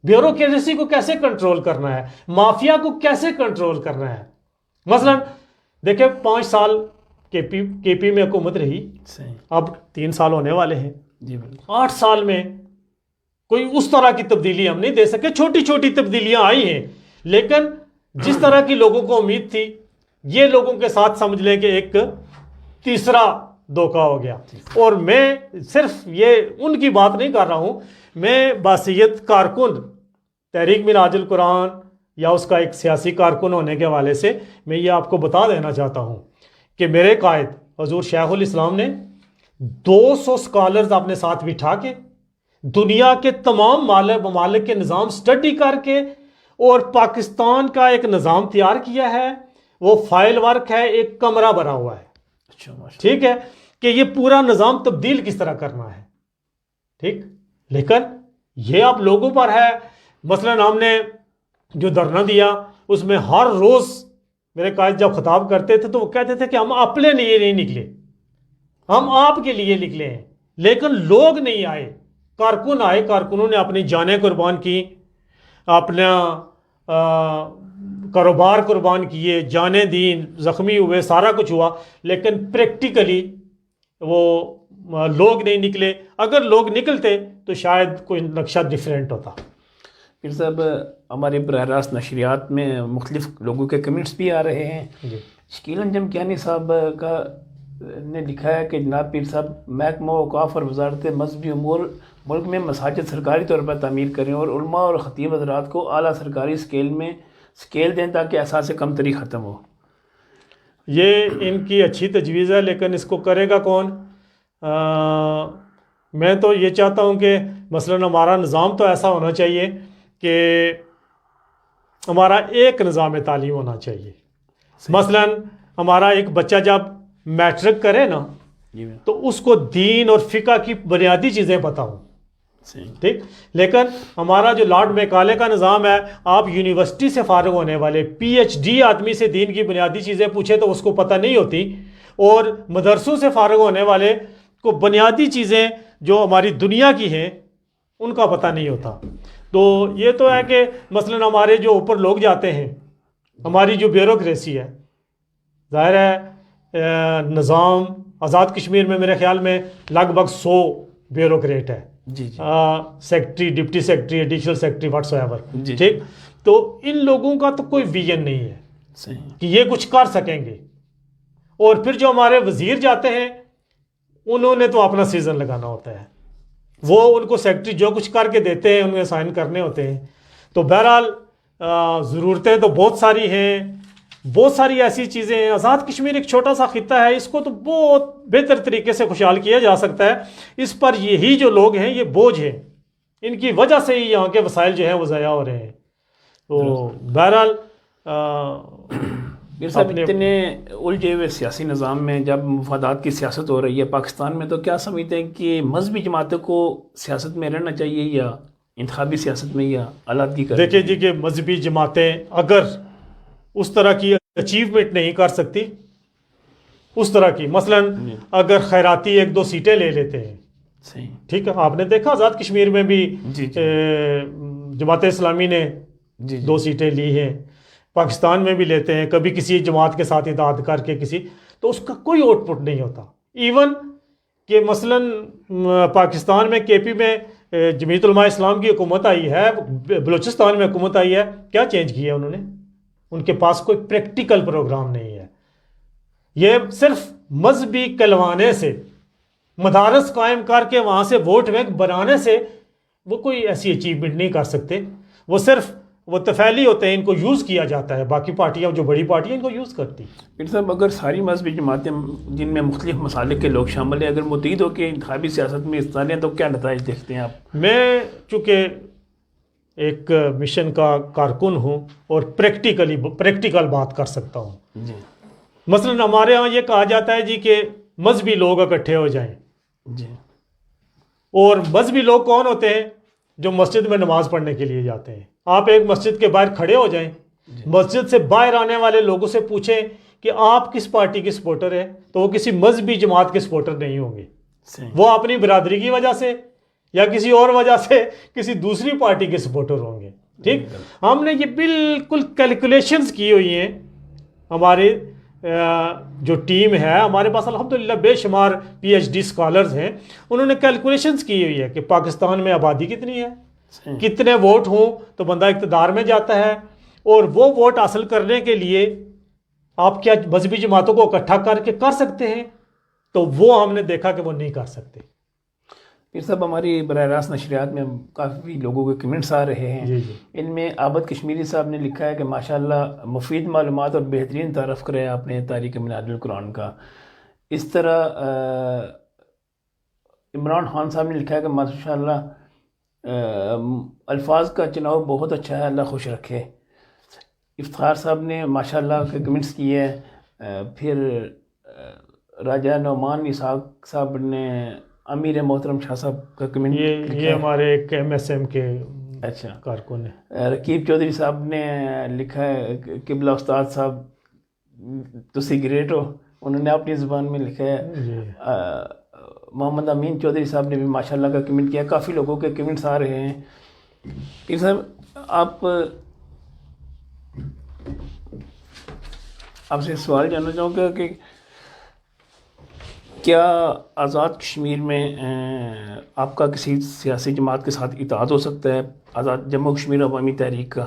Speaker 1: بیوروکریسی کو کیسے کنٹرول کرنا ہے, مافیا کو کیسے کنٹرول کرنا ہے. مثلا دیکھیں 5 سال کے پی میں حکومت رہی, اب 3 سال ہونے والے ہیں. 8 سال میں کوئی اس طرح کی تبدیلی ہم نہیں دے سکے. چھوٹی چھوٹی تبدیلیاں آئی ہیں, لیکن جس طرح کی لوگوں کو امید تھی, یہ لوگوں کے ساتھ سمجھ لیں کہ ایک تیسرا دھوکہ ہو گیا. اور میں صرف یہ ان کی بات نہیں کر رہا ہوں, میں باصیت کارکن تحریک منہاج القرآن یا اس کا ایک سیاسی کارکن ہونے کے حوالے سے میں یہ آپ کو بتا دینا چاہتا ہوں کہ میرے قائد حضور شیخ الاسلام نے 200 اسکالرز اپنے ساتھ بٹھا کے دنیا کے تمام ممالک کے نظام سٹڈی کر کے اور پاکستان کا ایک نظام تیار کیا ہے. وہ فائل ورک ہے, ایک کمرہ بنا ہوا ہے. ٹھیک ہے کہ یہ پورا نظام تبدیل کس طرح کرنا ہے. ٹھیک, لیکن یہ آپ لوگوں پر ہے. مثلا ہم نے جو دھرنا دیا اس میں ہر روز میرے قائد جب خطاب کرتے تھے تو وہ کہتے تھے کہ ہم اپنے لیے نہیں نکلے, ہم آپ کے لیے نکلے ہیں. لیکن لوگ نہیں آئے, کارکن آئے. کارکنوں نے اپنی جانیں قربان کی, اپنا کاروبار قربان کیے, جانیں دیں, زخمی ہوئے, سارا کچھ ہوا, لیکن پریکٹیکلی وہ لوگ نہیں نکلے. اگر لوگ نکلتے تو شاید کوئی نقشہ ڈیفرنٹ ہوتا.
Speaker 2: پھر صاحب ہمارے براہ راست نشریات میں مختلف لوگوں کے کمنٹس بھی آ رہے ہیں. شکیل انجم کیانی صاحب کا نے لکھا ہے کہ جناب پیر صاحب محکمہ اوقاف اور وزارت مذہبی امور ملک میں مساجد سرکاری طور پر تعمیر کریں اور علماء اور خطیب حضرات کو اعلیٰ سرکاری اسکیل دیں تاکہ احساس کمتری ختم ہو.
Speaker 1: یہ ان کی اچھی تجویز ہے, لیکن اس کو کرے گا کون؟ میں تو یہ چاہتا ہوں کہ مثلا ہمارا نظام تو ایسا ہونا چاہیے کہ ہمارا ایک نظام تعلیم ہونا چاہیے. مثلا ہمارا ایک بچہ جب میٹرک کرے نا تو اس کو دین اور فقہ کی بنیادی چیزیں پتہ ہوں. ٹھیک, لیکن ہمارا جو لارڈ میکالے کا نظام ہے, آپ یونیورسٹی سے فارغ ہونے والے پی ایچ ڈی آدمی سے دین کی بنیادی چیزیں پوچھے تو اس کو پتہ نہیں ہوتی, اور مدرسوں سے فارغ ہونے والے کو بنیادی چیزیں جو ہماری دنیا کی ہیں ان کا پتہ نہیں ہوتا. تو یہ تو ہے کہ مثلا ہمارے جو اوپر لوگ جاتے ہیں, ہماری جو بیوروکریسی ہے, ظاہر ہے نظام آزاد کشمیر میں میرے خیال میں لگ بھگ 100 بیوروکریٹ ہے. Secretary, deputy secretary, additional secretary, what's ever. ٹھیک, تو ان لوگوں کا تو کوئی ویژن نہیں ہے کہ یہ کچھ کر سکیں گے. اور پھر جو ہمارے وزیر جاتے ہیں انہوں نے تو اپنا سیزن لگانا ہوتا ہے, وہ ان کو سیکٹری جو کچھ کر کے دیتے ہیں انہیں سائن کرنے ہوتے ہیں. تو بہرحال ضرورتیں تو بہت ساری ہیں, بہت ساری ایسی چیزیں ہیں. آزاد کشمیر ایک چھوٹا سا خطہ ہے, اس کو تو بہت بہتر طریقے سے خوشحال کیا جا سکتا ہے. اس پر یہی جو لوگ ہیں یہ بوجھ ہیں, ان کی وجہ سے ہی یہاں کے وسائل جو ہیں وہ ضائع ہو رہے ہیں. تو بہرحال
Speaker 2: صاحب اتنے الجھے ہوئے سیاسی نظام میں جب مفادات کی سیاست ہو رہی ہے پاکستان میں, تو کیا سمجھتے ہیں کہ مذہبی جماعتوں کو سیاست میں رہنا چاہیے یا انتخابی سیاست میں یا علیحدگی کریں؟
Speaker 1: دیکھیں جی کہ مذہبی جماعتیں اگر اس طرح کی اچیومنٹ نہیں کر سکتی, اس طرح کی مثلا اگر خیراتی 1-2 سیٹیں لے لیتے ہیں, ٹھیک ہے, آپ نے دیکھا آزاد کشمیر میں بھی جماعت اسلامی نے 2 سیٹیں لی ہیں, پاکستان میں بھی لیتے ہیں, کبھی کسی جماعت کے ساتھ اتحاد کر کے کسی, تو اس کا کوئی آؤٹ پٹ نہیں ہوتا. ایون کہ مثلا پاکستان میں کے پی میں جمعیت علماء اسلام کی حکومت آئی ہے, بلوچستان میں حکومت آئی ہے, کیا چینج کیا انہوں نے؟ ان کے پاس کوئی پریکٹیکل پروگرام نہیں ہے. یہ صرف مذہبی کلوانے سے, مدارس قائم کر کے وہاں سے ووٹ بینک بنانے سے وہ کوئی ایسی اچیومنٹ نہیں کر سکتے. وہ صرف وہ تفیلی ہوتے ہیں, ان کو یوز کیا جاتا ہے. باقی پارٹیاں جو بڑی پارٹیاں ان کو یوز کرتی.
Speaker 2: پھر صاحب اگر ساری مذہبی جماعتیں جن میں مختلف مسالک کے لوگ شامل ہیں اگر متحد ہو کے انتخابی سیاست میں حصہ لیں تو کیا نتائج دیکھتے ہیں آپ؟
Speaker 1: میں چونکہ ایک مشن کا کارکن ہوں اور پریکٹیکل بات کر سکتا ہوں.
Speaker 2: جی,
Speaker 1: مثلا ہمارے ہاں یہ کہا جاتا ہے جی کہ مذہبی لوگ اکٹھے ہو جائیں.
Speaker 2: جی,
Speaker 1: اور مذہبی لوگ کون ہوتے ہیں؟ جو مسجد میں نماز پڑھنے کے لیے جاتے ہیں. آپ ایک مسجد کے باہر کھڑے ہو جائیں, مسجد سے باہر آنے والے لوگوں سے پوچھیں کہ آپ کس پارٹی کے سپورٹر ہیں, تو وہ کسی مذہبی جماعت کے سپورٹر نہیں ہوں گے. وہ اپنی برادری کی وجہ سے یا کسی اور وجہ سے کسی دوسری پارٹی کے سپورٹر ہوں گے. ٹھیک, ہم نے یہ بالکل کیلکولیشنز کی ہوئی ہیں. ہمارے جو ٹیم ہے ہمارے پاس الحمدللہ بے شمار پی ایچ ڈی اسکالرز ہیں, انہوں نے کیلکولیشنز کی ہوئی ہے کہ پاکستان میں آبادی کتنی ہے, کتنے ووٹ ہوں تو بندہ اقتدار میں جاتا ہے, اور وہ ووٹ حاصل کرنے کے لیے آپ کیا مذہبی جماعتوں کو اکٹھا کر کے کر سکتے ہیں, تو وہ ہم نے دیکھا کہ وہ نہیں کر سکتے.
Speaker 2: پھر صاحب ہماری براہ راست نشریات میں کافی لوگوں کے کمنٹس آ رہے ہیں.
Speaker 1: جی جی.
Speaker 2: ان میں عابد کشمیری صاحب نے لکھا ہے کہ ماشاءاللہ مفید معلومات اور بہترین تعارف کرے آپ نے تاریخ منہاج القرآن کا. اس طرح عمران خان صاحب نے لکھا ہے کہ ماشاءاللہ الفاظ کا چناؤ بہت اچھا ہے, اللہ خوش رکھے. افتخار صاحب نے ماشاءاللہ کے کمنٹس کیے ہیں. پھر راجہ نعمان اسحاق صاحب نے امیر محترم شاہ صاحب کا کمنٹ,
Speaker 1: یہ ہمارے ایک ایم ایس ایم کے
Speaker 2: اچھا
Speaker 1: کارکن ہیں.
Speaker 2: رقیب چودھری صاحب نے لکھا ہے قبلہ استاد صاحب تسی گریٹ ہو, انہوں نے اپنی زبان میں لکھا ہے. محمد امین چودھری صاحب نے بھی ماشاءاللہ کا کمنٹ کیا. کافی لوگوں کے کمنٹس آ رہے ہیں. پھر صاحب آپ سے سوال جاننا چاہوں گا کہ کیا آزاد کشمیر میں آپ کا کسی سیاسی جماعت کے ساتھ اتحاد ہو سکتا ہے, آزاد جموں کشمیر عوامی تحریک کا؟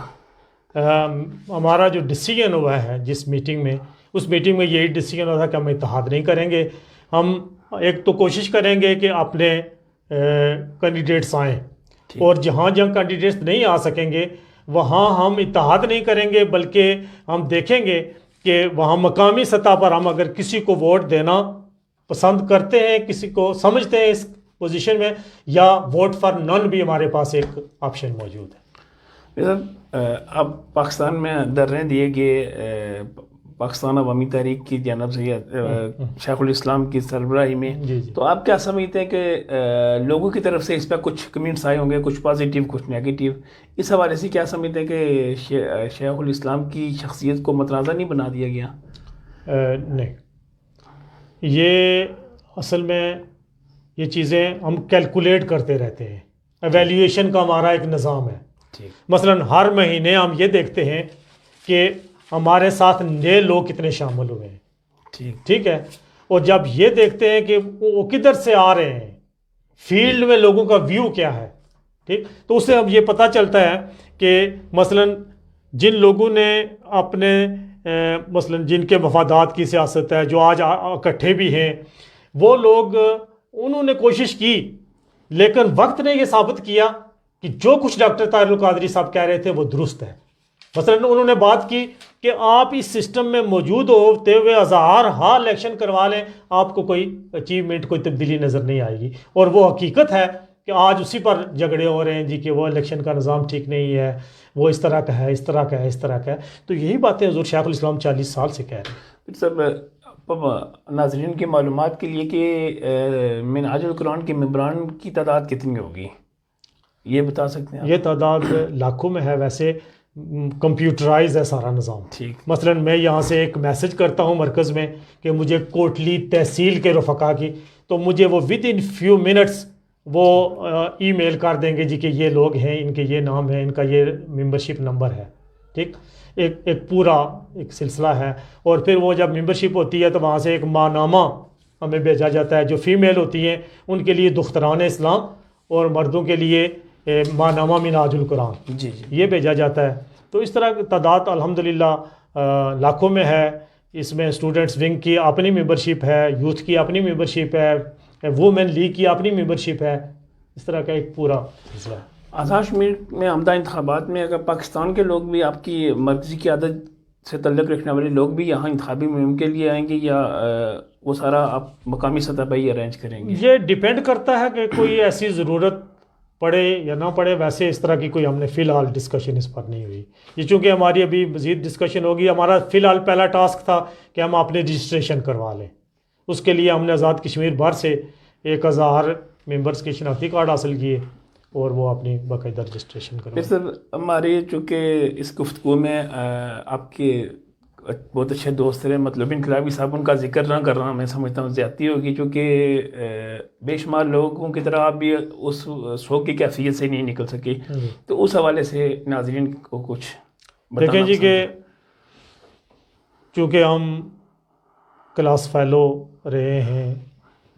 Speaker 1: ہمارا جو ڈیسیجن ہوا ہے جس میٹنگ میں, اس میٹنگ میں یہی ڈیسیجن ہوا تھا کہ ہم اتحاد نہیں کریں گے. ہم ایک تو کوشش کریں گے کہ اپنے کینڈیڈیٹس آئیں, اور جہاں کینڈیڈیٹس نہیں آ سکیں گے وہاں ہم اتحاد نہیں کریں گے, بلکہ ہم دیکھیں گے کہ وہاں مقامی سطح پر ہم اگر کسی کو ووٹ دینا پسند کرتے ہیں, کسی کو سمجھتے ہیں اس پوزیشن میں, یا ووٹ فار نن بھی ہمارے پاس ایک آپشن موجود ہے.
Speaker 2: اب پاکستان میں دریں دیے گئے پاکستان عوامی تحریک کی جانب سے شیخ الاسلام کی سربراہی میں, تو آپ کیا سمجھتے ہیں کہ لوگوں کی طرف سے اس پہ کچھ کمنٹس آئے ہوں گے, کچھ پازیٹیو کچھ نیگیٹیو, اس حوالے سے کیا سمجھتے ہیں کہ شیخ الاسلام کی شخصیت کو متنازع نہیں بنا دیا گیا؟
Speaker 1: نہیں, یہ اصل میں یہ چیزیں ہم کیلکولیٹ کرتے رہتے ہیں. ایویلیویشن کا ہمارا ایک نظام ہے. مثلا ہر مہینے ہم یہ دیکھتے ہیں کہ ہمارے ساتھ نئے لوگ کتنے شامل ہوئے ہیں. ٹھیک ہے, اور جب یہ دیکھتے ہیں کہ وہ کدھر سے آ رہے ہیں, فیلڈ میں لوگوں کا ویو کیا ہے, ٹھیک, تو اس سے اب یہ پتہ چلتا ہے کہ مثلا جن لوگوں نے اپنے مثلا جن کے مفادات کی سیاست ہے, جو آج اکٹھے بھی ہیں, وہ لوگ انہوں نے کوشش کی, لیکن وقت نے یہ ثابت کیا کہ جو کچھ ڈاکٹر طاہر القادری صاحب کہہ رہے تھے وہ درست ہے. مثلا انہوں نے بات کی کہ آپ اس سسٹم میں موجود ہوتے ہوئے ہزار الیکشن کروا لیں, آپ کو کوئی اچیومنٹ, کوئی تبدیلی نظر نہیں آئے گی. اور وہ حقیقت ہے کہ آج اسی پر جھگڑے ہو رہے ہیں جی کہ وہ الیکشن کا نظام ٹھیک نہیں ہے, وہ اس طرح کا ہے, اس طرح کا ہے, اس طرح کا ہے. تو یہی باتیں حضور شیخ الاسلام 40 سال سے کہہ رہے ہیں.
Speaker 2: سب ناظرین کی معلومات کے لیے کہ منہاج القرآن کے ممبران کی تعداد کتنی ہوگی, یہ بتا سکتے ہیں؟
Speaker 1: یہ تعداد لاکھوں میں ہے. ویسے کمپیوٹرائز ہے سارا نظام.
Speaker 2: ٹھیک,
Speaker 1: مثلا میں یہاں سے ایک میسج کرتا ہوں مرکز میں کہ مجھے کوٹلی تحصیل کے رفقا کی, تو مجھے وہ ود ان فیو منٹس وہ ای میل کر دیں گے جی کہ یہ لوگ ہیں, ان کے یہ نام ہے, ان کا یہ ممبرشپ نمبر ہے. ٹھیک, ایک پورا ایک سلسلہ ہے. اور پھر وہ جب ممبرشپ ہوتی ہے تو وہاں سے ایک ماہنامہ ہمیں بھیجا جاتا ہے. جو فیمیل ہوتی ہیں ان کے لیے دختران اسلام, اور مردوں کے لیے ماہنامہ منہاج القرآن, یہ بھیجا جاتا ہے. تو اس طرح کی تعداد الحمدللہ لاکھوں میں ہے. اس میں اسٹوڈنٹس ونگ کی اپنی ممبرشپ ہے, یوتھ کی اپنی ممبرشپ ہے, وومن لیگ کی اپنی ممبرشپ ہے. اس طرح کا ایک پورا سلسلہ ہے.
Speaker 2: آزاد کشمیر میں آمدہ انتخابات میں اگر پاکستان کے لوگ بھی, آپ کی مرکزی قیادت سے تعلق رکھنے والے لوگ بھی یہاں انتخابی مہم کے لیے آئیں گے, یا وہ سارا آپ مقامی سطح پہ ہی ارینج کریں گے؟
Speaker 1: یہ ڈیپینڈ کرتا ہے کہ کوئی ایسی ضرورت پڑے یا نہ پڑے. ویسے اس طرح کی کوئی ہم نے فی الحال ڈسکشن اس پر نہیں ہوئی. یہ چونکہ ہماری ابھی مزید ڈسکشن ہوگی. ہمارا فی الحال پہلا ٹاسک تھا کہ ہم اپنے رجسٹریشن کروا لیں. اس کے لیے ہم نے آزاد کشمیر بھر سے 1000 ممبرس کے شناختی کارڈ حاصل کیے, اور وہ اپنی باقاعدہ رجسٹریشن کروائے.
Speaker 2: سر ہماری چونکہ اس گفتگو میں آپ کے بہت اچھے دوست رہے، مطلب انقلابی صاحب ان کا ذکر نہ کر رہا میں سمجھتا ہوں زیادتی ہوگی، کیونکہ بے شمار لوگوں کی طرح آپ بھی اس شوق کی کیفیت سے نہیں نکل سکے، تو اس حوالے سے ناظرین کو کچھ
Speaker 1: دیکھیں
Speaker 2: بتانا
Speaker 1: جی کہ
Speaker 2: پسند ہے۔
Speaker 1: چونکہ ہم کلاس فیلو رہے ہیں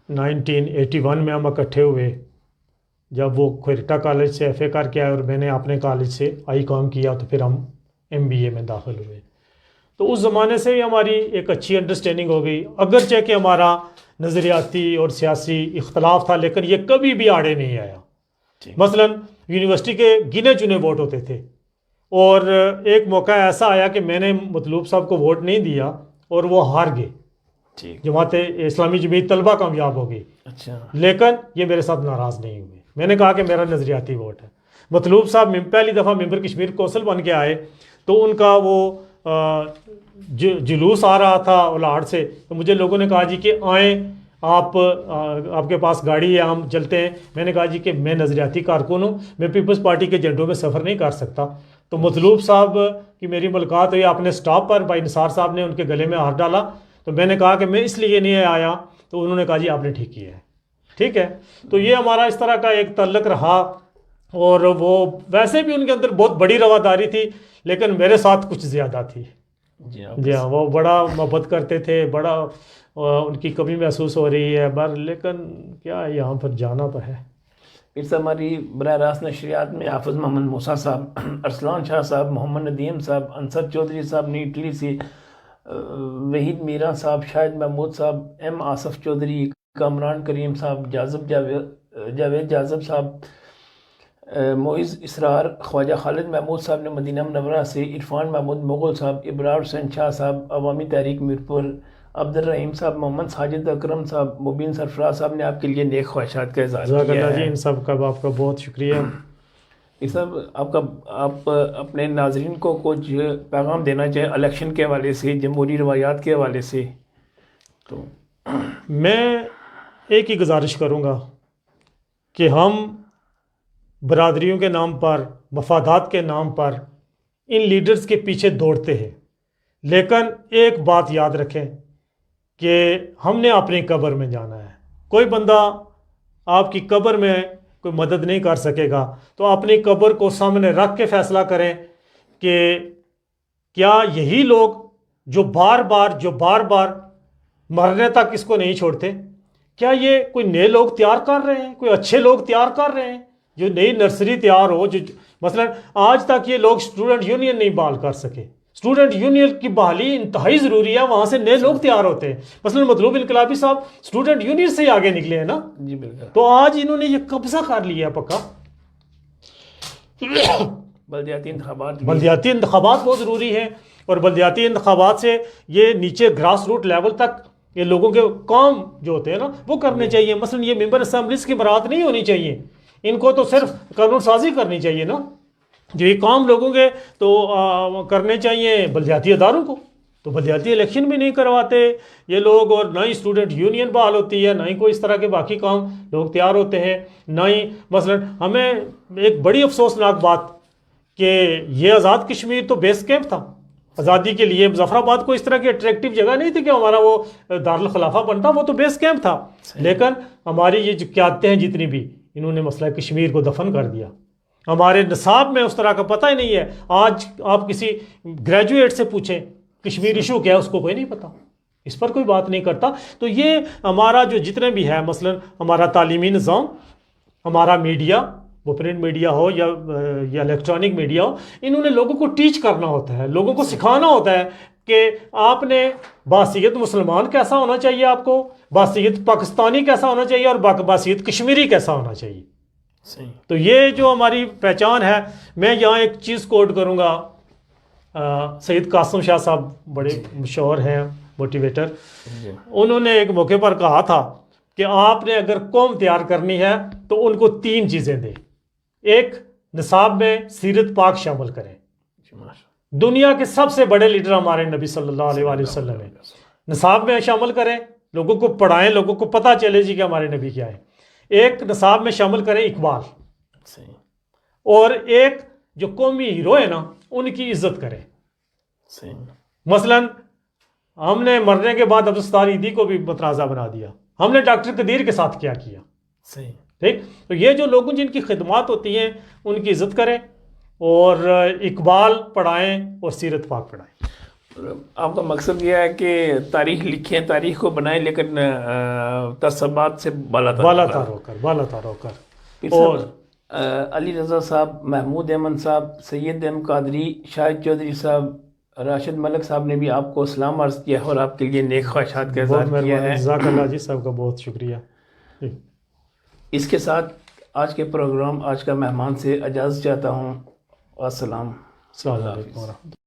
Speaker 1: 1981 میں ہم اکٹھے ہوئے، جب وہ کھوئٹہ کالج سے ایف اے کر کے آئے اور میں نے اپنے کالج سے آئی کام کیا تو پھر ہم ایم بی اے میں داخل ہوئے، تو اس زمانے سے ہی ہماری ایک اچھی انڈرسٹینڈنگ ہو گئی، اگرچہ کہ ہمارا نظریاتی اور سیاسی اختلاف تھا لیکن یہ کبھی بھی آڑے نہیں آیا۔ مثلا یونیورسٹی کے گنے چنے ووٹ ہوتے تھے، اور ایک موقع ایسا آیا کہ میں نے مطلوب صاحب کو ووٹ نہیں دیا اور وہ ہار گئے، جماعت اسلامی جمعیت طلبہ کامیاب ہو گئی،
Speaker 2: اچھا،
Speaker 1: لیکن یہ میرے ساتھ ناراض نہیں ہوئے۔ میں نے کہا کہ میرا نظریاتی ووٹ ہے۔ مطلوب صاحب پہلی دفعہ ممبر کشمیر کونسل بن کے آئے تو ان کا وہ جلوس آ رہا تھا اولاڑ سے، تو مجھے لوگوں نے کہا جی کہ آئیں آپ کے پاس گاڑی ہے ہم چلتے ہیں۔ میں نے کہا جی کہ میں نظریاتی کارکن ہوں، میں پیپلز پارٹی کے جھنڈوں میں سفر نہیں کر سکتا۔ تو مطلوب صاحب کی میری ملاقات ہوئی اپنے سٹاپ پر، بھائی نثار صاحب نے ان کے گلے میں ہاتھ ڈالا، تو میں نے کہا کہ میں اس لیے نہیں آیا، تو انہوں نے کہا جی آپ نے ٹھیک کیا ہے، ٹھیک ہے۔ تو یہ ہمارا اس طرح کا ایک تعلق رہا، اور وہ ویسے بھی ان کے اندر بہت بڑی رواداری تھی لیکن میرے ساتھ کچھ زیادہ تھی۔ جی ہاں، وہ بڑا محبت کرتے تھے، بڑا ان کی کمی محسوس ہو رہی ہے، لیکن کیا یہاں پر جانا تو ہے۔
Speaker 2: اس ہماری براہ راست نشریات میں حافظ محمد موسیٰ صاحب، ارسلان شاہ صاحب، محمد ندیم صاحب، انصر چودھری صاحب نے اٹلی سے، وحید میرا صاحب، شاہد محمود صاحب، ایم آصف چودھری، کامران کریم صاحب، جاوید جاذب صاحب، معز اسرار، خواجہ خالد محمود صاحب نے مدینہ منورہ سے، عرفان محمود مغل صاحب، ابرار حسین شاہ صاحب، عوامی تحریک میرپور، عبد الرحیم صاحب، محمد ساجد اکرم صاحب، مبین سرفراز صاحب نے آپ کے لیے نیک خواہشات کا اظہار
Speaker 1: جزاک
Speaker 2: کیا
Speaker 1: اللہ جی،
Speaker 2: ہے۔
Speaker 1: ان سب کا آپ کا بہت شکریہ۔
Speaker 2: یہ سب آپ اپنے ناظرین کو کچھ پیغام دینا چاہیں الیکشن کے حوالے سے، جمہوری روایات کے حوالے سے؟ تو
Speaker 1: میں ایک ہی گزارش کروں گا کہ ہم برادریوں کے نام پر، مفادات کے نام پر ان لیڈرز کے پیچھے دوڑتے ہیں، لیکن ایک بات یاد رکھیں کہ ہم نے اپنی قبر میں جانا ہے۔ کوئی بندہ آپ کی قبر میں کوئی مدد نہیں کر سکے گا، تو اپنی قبر کو سامنے رکھ کے فیصلہ کریں کہ کیا یہی لوگ جو بار بار مرنے تک اس کو نہیں چھوڑتے، کیا یہ کوئی نئے لوگ تیار کر رہے ہیں، کوئی اچھے لوگ تیار کر رہے ہیں، جو نئی نرسری تیار ہو؟ جو مثلا آج تک یہ لوگ اسٹوڈنٹ یونین نہیں بحال کر سکے، اسٹوڈنٹ یونین کی بحالی انتہائی ضروری ہے، وہاں سے نئے لوگ تیار ہوتے ہیں۔ مثلا مطلوب انقلابی صاحب اسٹوڈنٹ یونین سے ہی آگے نکلے ہیں نا،
Speaker 2: جی بالکل۔
Speaker 1: تو آج انہوں نے یہ قبضہ کر لیا پکا۔
Speaker 2: بلدیاتی انتخابات
Speaker 1: بلدیاتی انتخابات بہت ضروری ہیں، اور بلدیاتی انتخابات سے یہ نیچے گراس روٹ لیول تک یہ لوگوں کے کام جو ہوتے ہیں نا وہ کرنے چاہیے۔ مثلا یہ ممبر اسمبلیز کی برات نہیں ہونی چاہیے، ان کو تو صرف قانون سازی کرنی چاہیے نا، جو یہ کام لوگوں کے تو کرنے چاہیے بلدیاتی اداروں کو۔ تو بلدیاتی الیکشن بھی نہیں کرواتے یہ لوگ، اور نہ ہی اسٹوڈنٹ یونین بحال ہوتی ہے، نہ ہی کوئی اس طرح کے باقی کام لوگ تیار ہوتے ہیں، نہ ہی مثلا ہمیں ایک بڑی افسوسناک بات کہ یہ آزاد کشمیر تو بیس کیمپ تھا آزادی کے لیے، مظفر آباد کو اس طرح کی اٹریکٹیو جگہ نہیں تھی کہ ہمارا وہ دارالخلافہ بنتا، وہ تو بیس کیمپ تھا، لیکن ہماری یہ جو قیادتیں ہیں جتنی بھی، انہوں نے مسئلہ کشمیر کو دفن کر دیا۔ ہمارے نصاب میں اس طرح کا پتہ ہی نہیں ہے۔ آج آپ کسی گریجویٹ سے پوچھیں کشمیر ایشو کیا ہے، اس کو کوئی نہیں پتا، اس پر کوئی بات نہیں کرتا۔ تو یہ ہمارا جو جتنے بھی ہے، مثلا ہمارا تعلیمی نظام، ہمارا میڈیا، وہ پرنٹ میڈیا ہو یا الیکٹرانک میڈیا ہو، انہوں نے لوگوں کو ٹیچ کرنا ہوتا ہے، لوگوں کو سکھانا ہوتا ہے کہ آپ نے باصیت مسلمان کیسا ہونا چاہیے، آپ کو باصیت پاکستانی کیسا ہونا چاہیے، اور باصیت کشمیری کیسا ہونا چاہیے۔
Speaker 2: صحیح۔
Speaker 1: تو یہ جو ہماری پہچان ہے، میں یہاں ایک چیز کوٹ کروں گا، سید قاسم شاہ صاحب بڑے مشہور ہیں موٹیویٹر، انہوں نے ایک موقع پر کہا تھا کہ آپ نے اگر قوم تیار کرنی ہے تو ان کو 3 چیزیں دیں۔ ایک، نصاب میں سیرت پاک شامل کریں۔ دنیا کے سب سے بڑے لیڈر ہمارے نبی صلی اللہ علیہ وآلہ وسلم ہیں، نصاب میں شامل کریں، لوگوں کو پڑھائیں، لوگوں کو پتہ چلے جی کہ ہمارے نبی کیا ہے۔ ایک، نصاب میں شامل کریں اقبال، اور ایک جو قومی ہیرو ہے نا ان کی عزت کریں۔ مثلاً ہم نے مرنے کے بعد عبدالستار ایدھی کو بھی متنازع بنا دیا، ہم نے ڈاکٹر قدیر کے ساتھ کیا کیا؟
Speaker 2: صحیح.
Speaker 1: ٹھیک. تو یہ جو لوگوں جن کی خدمات ہوتی ہیں ان کی عزت کریں اور اقبال پڑھائیں اور سیرت پاک پڑھائیں.
Speaker 2: آپ کا مقصد یہ ہے کہ تاریخ لکھیں، تاریخ کو بنائیں، لیکن تعصبات سے
Speaker 1: بالاتر ہو کر.
Speaker 2: اور علی رضا صاحب، محمود احمد صاحب، سید احمد قادری، شاہد چودھری صاحب، راشد ملک صاحب نے بھی آپ کو سلام عرض کیا ہے اور آپ کے لیے نیک خواہشات کا اظہار کیا ہے.
Speaker 1: جزاک اللہ جی، صاحب کا بہت شکریہ.
Speaker 2: اس کے ساتھ آج کے پروگرام، آج کا مہمان سے اجازت چاہتا ہوں. السلام
Speaker 1: علیکم ورحمۃ اللہ.